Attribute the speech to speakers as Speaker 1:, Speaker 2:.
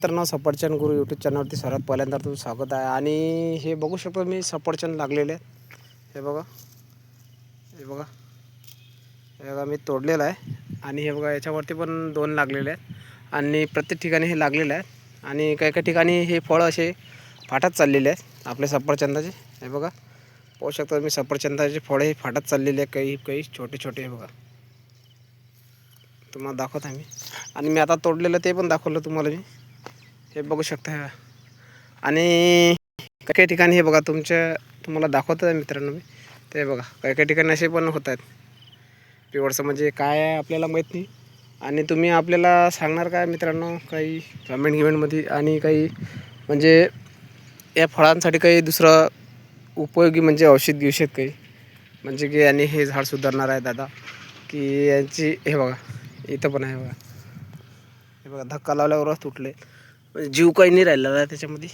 Speaker 1: मित्रांनो, सफरचंद गुरु यूट्यूब चॅनलवरती सर्वात पहिल्यांदा तुमचं स्वागत आहे. आणि हे बघू शकतो मी सफरचंद लागलेले आहेत. हे बघा, हे बघा, हे बघा मी तोडलेलं आहे. आणि हे बघा याच्यावरती पण 2 लागलेले आहेत आणि प्रत्येक ठिकाणी हे लागलेले आहेत. आणि काही काही ठिकाणी हे फळं असे फाटत चाललेले आहेत आपले सफरचंदाचे. हे बघा, पाहू शकता मी सफरचंदाचे फळं हे फाटत चाललेले आहेत, काही काही छोटे छोटे. हे बघा, तुम्हाला दाखवत आहे मी. आणि मी आता तोडलेलं ते पण दाखवलं तुम्हाला मी. हे बघू शकता. आणि काही काही ठिकाणी हे बघा तुम्हाला दाखवत आहे मित्रांनो मी. ते बघा काही काही ठिकाणी असे पण होत आहेत. पिवळसं म्हणजे काय आहे आपल्याला माहीत नाही. आणि तुम्ही आपल्याला सांगणार काय मित्रांनो, काही कमेंटमध्ये. आणि काही म्हणजे या फळांसाठी काही दुसरं उपयोगी म्हणजे औषध काही म्हणजे की आणि हे झाड सुधारणार आहे दादा की यांची. हे बघा इथं पण आहे बघा. हे बघा धक्का लावल्यावरच तुटले, म्हणजे जीव काही नाही राहिलेला आहे त्याच्यामध्ये.